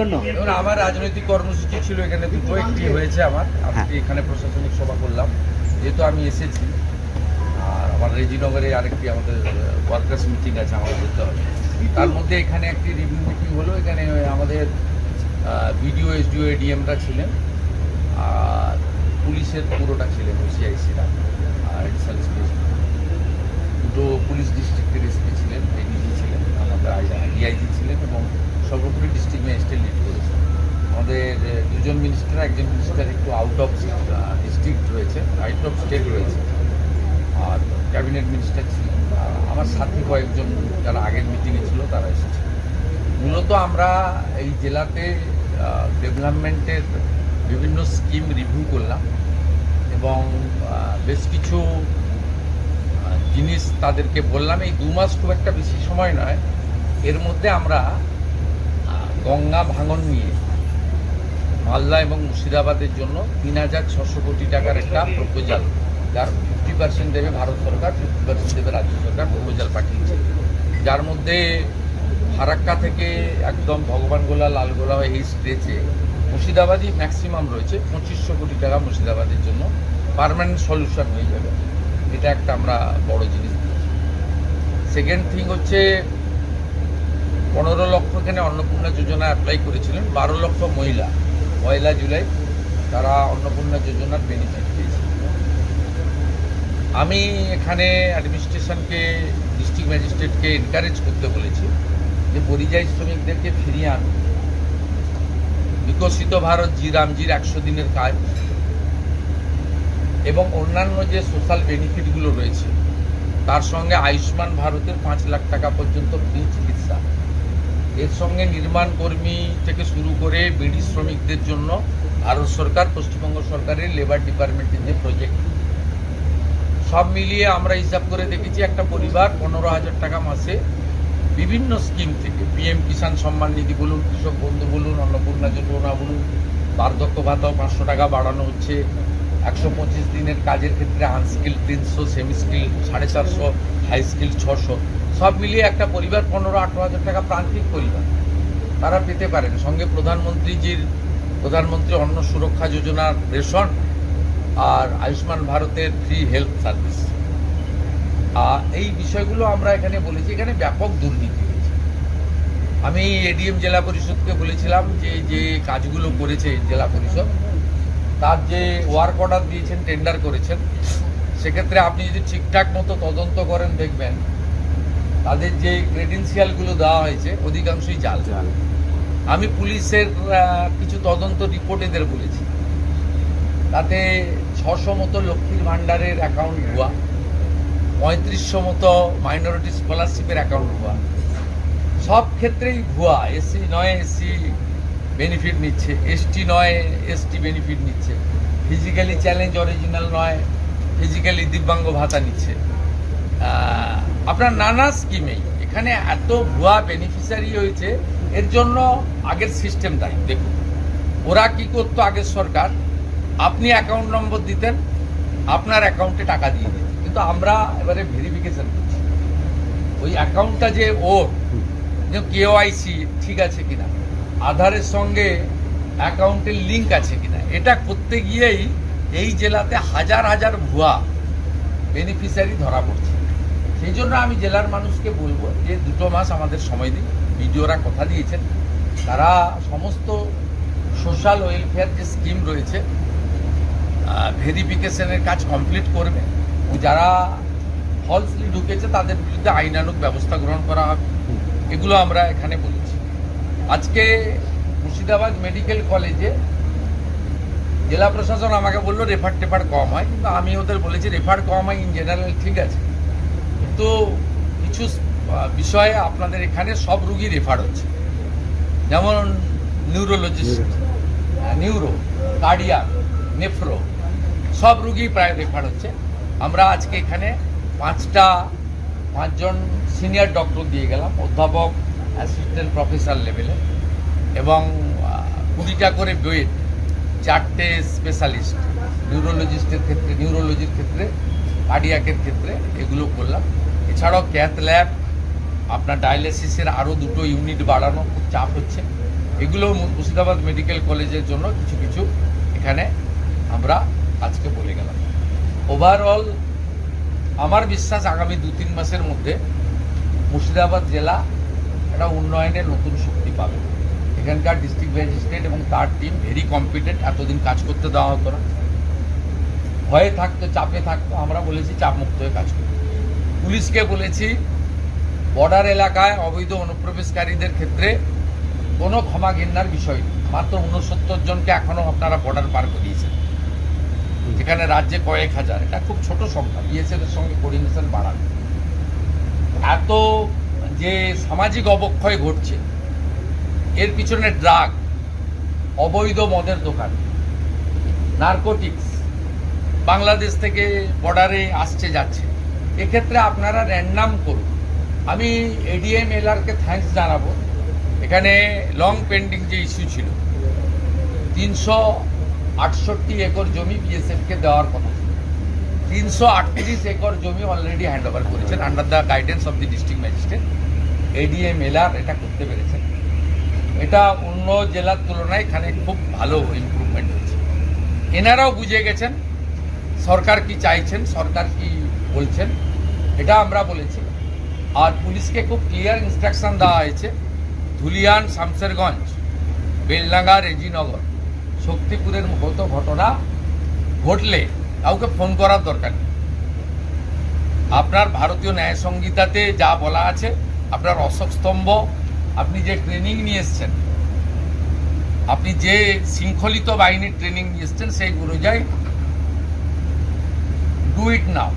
জন্য? এবং আমার রাজনৈতিক কর্মসূচি ছিল এখানে দুটো, একটি হয়েছে আমার আজকে এখানে প্রশাসনিক সভা করলাম, যেহেতু আমি এসেছি। আর আমার রেজিনগরে আরেকটি আমাদের ওয়ার্কার্স মিটিং আছে, আমার যেতে হবে। তার মধ্যে এখানে একটি রিভিউ মিটিং হলো। এখানে আমাদের বিডিও, এসডিও, এডিএমরা ছিলেন, আর পুলিশের পুরোটা ছিলেন, ওসিআইসিরা, আর এডিশনাল এসপি, দুটো পুলিশ ডিস্ট্রিক্টের এসপি ছিলেন, এডিজি ছিলেন, আমাদের ডিআইজি ছিলেন, এবং সর্বোপরি ডিস্ট্রিক্ট ম্যাজিস্ট্রেট লিড করেছেন। আমাদের দুজন মিনিস্টার, একজন মিনিস্টার একটু আউট অফ ডিস্ট্রিক্ট রয়েছে, আউট অফ স্টেট রয়েছে, আর ক্যাবিনেট মিনিস্টার ছিলেন। আর আমার সাথী কয়েকজন যারা আগের মিটিংয়ে ছিল তারা এসেছে। মূলত আমরা এই জেলাতে ডেভেলপমেন্টের বিভিন্ন স্কিম রিভিউ করলাম, এবং বেশ কিছু জিনিস তাদেরকে বললাম। এই 2 মাস খুব একটা বেশি সময় নয়, এর মধ্যে আমরা গঙ্গা ভাঙন নিয়ে মালদা এবং মুর্শিদাবাদের জন্য 3,600 কোটি টাকার একটা প্রপোজাল, যার 50% দেবে ভারত সরকার, 50% দেবে রাজ্য সরকার, প্রপোজাল পাঠিয়েছে। যার মধ্যে ফারাক্কা থেকে একদম ভগবানগোলা, লালগোলা এই স্ট্রেচে মুর্শিদাবাদই ম্যাক্সিমাম রয়েছে। 2500 কোটি টাকা মুর্শিদাবাদের জন্য পার্মানেন্ট সলিউশন হয়ে যাবে। এটা একটা আমরা বড় জিনিস দিচ্ছি। সেকেন্ড থিং হচ্ছে 15 লক্ষ এখানে অন্নপূর্ণা যোজনা অ্যাপ্লাই করেছিলেন, 12 লক্ষ মহিলা 1 জুলাই তারা অন্নপূর্ণা যোজনার বেনিফিট পেয়েছে। আমি এখানে অ্যাডমিনিস্ট্রেশনকে, ডিস্ট্রিক্ট ম্যাজিস্ট্রেটকে এনকারেজ করতে বলেছি যে পরিযায়ী শ্রমিকদেরকে ফিরিয়ে আনুন। বিকশিত ভারত জি রামজির 100 দিনের কাজ এবং অন্যান্য যে সোশ্যাল বেনিফিটগুলো রয়েছে, তার সঙ্গে আয়ুষ্মান ভারতের 5 লাখ টাকা পর্যন্ত ফ্রি চিকিৎসা, এর সঙ্গে নির্মাণ কর্মী থেকে শুরু করে বিড়ি শ্রমিকদের জন্য ভারত সরকার, পশ্চিমবঙ্গ সরকারের লেবার ডিপার্টমেন্টের যে প্রজেক্ট, সব মিলিয়ে আমরা হিসাব করে দেখেছি একটা পরিবার 15,000 টাকা মাসে বিভিন্ন স্কিম থেকে, পিএম কিষাণ সম্মান নিধি বলুন, কৃষক বন্ধু বলুন, অন্নপূর্ণা যোজনা বলুন, বার্ধক্য ভাতাও 500 টাকা বাড়ানো হচ্ছে, 125 দিনের কাজের ক্ষেত্রে unskill 300, semi skill 450, high skill 600, সব মিলিয়ে একটা পরিবার 15-18 টাকা প্রান্তিক পরিবার তারা পেতে পারেন। সঙ্গে প্রধানমন্ত্রী অন্ন সুরক্ষা যোজনার রেশন, আর আয়ুষ্মান ভারতের ফ্রি হেলথ সার্ভিস। এই বিষয়গুলো আমরা এখানে বলেছি। এখানে ব্যাপক দুর্নীতি হয়েছে। আমি এডিএম জেলা পরিষদকে বলেছিলাম যে যে কাজগুলো করেছে জেলা পরিষদ, তার যে ওয়ার্ক অর্ডার দিয়েছেন, টেন্ডার করেছেন, সেক্ষেত্রে আপনি যদি ঠিকঠাক মতো তদন্ত করেন দেখবেন তাদের যে ক্রেডেন্সিয়ালগুলো দেওয়া হয়েছে অধিকাংশই জাল। আমি পুলিশের কিছু তদন্ত রিপোর্ট এদের বলেছি, তাতে 600 মতো লক্ষ্মীর ভাণ্ডারের অ্যাকাউন্ট ভুয়া, 3500 মতো মাইনরিটি স্কলারশিপের অ্যাকাউন্ট ভুয়া, সব ক্ষেত্রেই ভুয়া। এসসি নয় এসসি বেনিফিট নিচ্ছে, এসটি নয় এসটি বেনিফিট নিচ্ছে, ফিজিক্যালি চ্যালেঞ্জ অরিজিনাল নয় ফিজিক্যালি দিব্যাঙ্গ ভাতা নিচ্ছে। আপনার নানা স্কিমেই এখানে এত ভুয়া বেনিফিশিয়ারি হয়েছে। এর জন্য আগের সিস্টেম দায়ী। দেখুন ওরা কি করতো, আগের সরকার, আপনি অ্যাকাউন্ট নম্বর দিতেন, আপনার অ্যাকাউন্টে টাকা দিয়ে দিতেন, কিন্তু আমরা এবারে ভেরিফিকেশন করছি ওই অ্যাকাউন্টটা যে ওর, যে কেওআইসি ঠিক আছে কিনা, আধারের সঙ্গে অ্যাকাউন্টের লিঙ্ক আছে কিনা, এটা করতে গিয়েই এই জেলাতে হাজার হাজার ভুয়া বেনিফিশিয়ারি ধরা পড়ছে। সেই জন্য আমি জেলার মানুষকে বলবো যে 2 মাস আমাদের সময় দিন। বিডিওরা কথা দিয়েছেন তারা সমস্ত সোশ্যাল ওয়েলফেয়ার যে স্কিম রয়েছে ভেরিফিকেশনের কাজ কমপ্লিট করবে। যারা ফলসলি ঢুকেছে তাদের বিরুদ্ধে আইনানুগ ব্যবস্থা গ্রহণ করা হবে। এগুলো আমরা এখানে বলেছি। আজকে মুর্শিদাবাদ মেডিকেল কলেজে জেলা প্রশাসন আমাকে বললো রেফার কম হয়, কিন্তু আমি ওদের বলেছি রেফার কম হয় ইন জেনারেল ঠিক আছে, কিন্তু কিছু বিষয়ে আপনাদের এখানে সব রুগী রেফার হচ্ছে, যেমন নিউরোলজিস্ট, নিউরো, কার্ডিয়াক, নেফ্রো, সব রুগী প্রায় রেফার হচ্ছে। আমরা আজকে এখানে 5জন সিনিয়র ডক্টর দিয়ে গেলাম, অধ্যাপক, অ্যাসিস্ট্যান্ট প্রফেসর লেভেলে, এবং 20টা করে বেড, 4টে স্পেশালিস্ট, নিউরোলজিস্টের ক্ষেত্রে, নিউরোলজির ক্ষেত্রে, কার্ডিয়াকের ক্ষেত্রে, এগুলো করলাম। এছাড়াও ক্যাথ ল্যাব, আপনার ডায়ালিসিসের আরও 2টো ইউনিট বাড়ানো, খুব চাপ হচ্ছে। এগুলো মুর্শিদাবাদ মেডিকেল কলেজের জন্য কিছু কিছু এখানে আমরা আজকে বলে গেলাম। ওভারঅল আমার বিশ্বাস আগামী 2-3 মাসের মধ্যে মুর্শিদাবাদ জেলা একটা উন্নয়নের নতুন শক্তি পাবে। এখানকার ডিস্ট্রিক্ট ম্যাজিস্ট্রেট এবং তার টিম ভেরি কম্পিটেন্ট, এতদিন কাজ করতে দেওয়া হতো না, ভয়ে থাকতো, চাপে থাকতো। আমরা বলেছি চাপ মুক্ত হয়ে কাজ করতে। পুলিশকে বলেছি বর্ডার এলাকায় অবৈধ অনুপ্রবেশকারীদের ক্ষেত্রে কোনো ক্ষমা ঘেন্নার বিষয় নেই। মাত্র 69 জনকে এখনও আপনারা বর্ডার পার করিয়েছেন, যেখানে রাজ্যে কয়েক হাজার। এটা খুব ছোট সংখ্যা, বিএসএফ এর সঙ্গে কোঅর্ডিনেশন বাড়ানো। এত যে সামাজিক অবক্ষয় ঘটছে, এর পিছনে ড্রাগ, অবৈধ মদের দোকান, নার্কোটিক্স বাংলাদেশ থেকে বর্ডারে আসছে যাচ্ছে, এক্ষেত্রে আপনারা র্যান্ডাম করুন। আমি এডিএম এলআরকে থ্যাঙ্কস জানাবো। এখানে লং পেন্ডিং যে ইস্যু ছিল, 368 একর জমি বিএসএফকে দেওয়ার কথা ছিল, 338 একর জমি অলরেডি হ্যান্ড ওভার করেছেন under the guidance of the district magistrate. ADM LR এটা করতে পেরেছেন। এটা অন্য জেলার তুলনায় এখানে খুব ভালো ইমপ্রুভমেন্ট হয়েছে। এনারাও বুঝে গেছেন সরকার কি চাইছেন, সরকার কি বলছেন, এটা আমরা বলেছি। আর পুলিশকে খুব ক্লিয়ার ইনস্ট্রাকশন দেওয়া হয়েছে, ধুলিয়ান, শামসেরগঞ্জ, বেলডাঙ্গা, রেজিনগর, শক্তিপুরের মতো ঘটনা ঘটলে কাউকে ফোন করার দরকার নেই। আপনার ভারতীয় ন্যায় সংহিতাতে যা বলা আছে, আপনার অশোক স্তম্ভ, আপনি যে ট্রেনিং নিয়ে এসছেন, আপনি যে শৃঙ্খলিত বাহিনীর ট্রেনিং নিয়ে এসছেন, সেই অনুযায়ী ডু ইট নাও।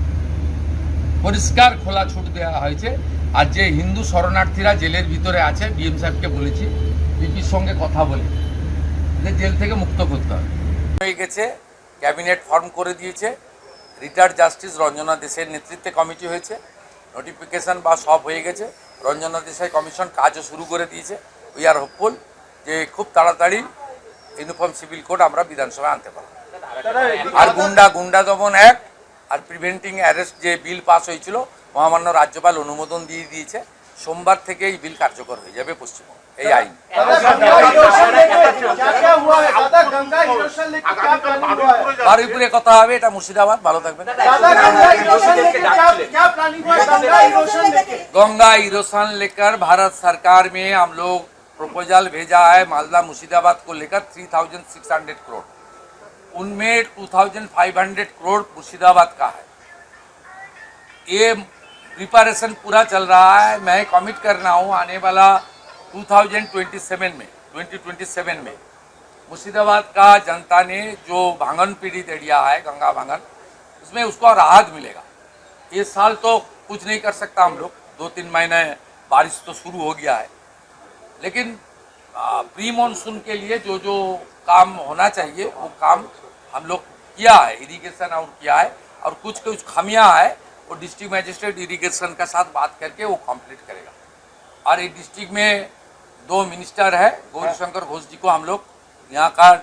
পরিষ্কার খোলা ছুট দেওয়া হয়েছে। আর যে হিন্দু শরণার্থীরা জেলের ভিতরে আছে, ডিএম সাহেবকে বলেছি পিপির সঙ্গে কথা বলে যে জেল থেকে মুক্ত করতে হবে। হয়ে গেছে, ক্যাবিনেট ফর্ম করে দিয়েছে, রিটায়ার্ড জাস্টিস রঞ্জনা দেশের নেতৃত্বে কমিটি হয়েছে, নোটিফিকেশন বা সব হয়ে গেছে। রঞ্জনা দেশাই কমিশন কাজও শুরু করে দিয়েছে। উই আর হোপফুল যে খুব তাড়াতাড়ি ইউনিফর্ম সিভিল কোড আমরা বিধানসভায় আনতে পারব। আর গুন্ডা দমন অ্যাক্ট আর প্রিভেন্টিং অ্যারেস্ট যে বিল পাস হয়েছিল, মহামান্য রাজ্যপাল অনুমোদন দিয়ে দিয়েছে। সোমবার থেকে এই বিল কার্যকর হয়ে যাবে পশ্চিমবঙ্গ, এই আইন। বারুইপুরে কথা হবে, এটা মুর্শিদাবাদ। ভালো থাকবেন। गंगा इरोशन लेकर भारत सरकार में हम लोग प्रपोजल भेजा है मालदा मुर्शिदाबाद को लेकर 3600 करोड़, उनमें 2500 करोड़ मुर्शिदाबाद का है। ये प्रिपरेशन पूरा चल रहा है। मैं कमिट कर रहा हूँ आने वाला 2027 में मुर्शिदाबाद का जनता ने जो भांगन पीड़ित एरिया है, गंगा भांगन, उसमें उसको राहत मिलेगा। इस साल तो कुछ नहीं कर सकता हम लोग, 2-3 महीने बारिश तो शुरू हो गया है, लेकिन प्री मानसून के लिए जो जो काम होना चाहिए वो काम हम लोग किया है, इरिगेशन और किया है। और कुछ खामियां है वो डिस्ट्रिक्ट मैजिस्ट्रेट इरिगेशन का साथ बात करके वो कंप्लीट करेगा। और ये डिस्ट्रिक्ट में 2 मिनिस्टर है, गौरीशंकर घोष जी को हम लोग यहाँ का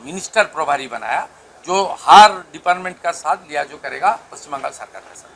मिनिस्टर प्रभारी बनाया, जो हर डिपार्टमेंट का साथ लिया जो करेगा पश्चिम बंगाल सरकार का साथ।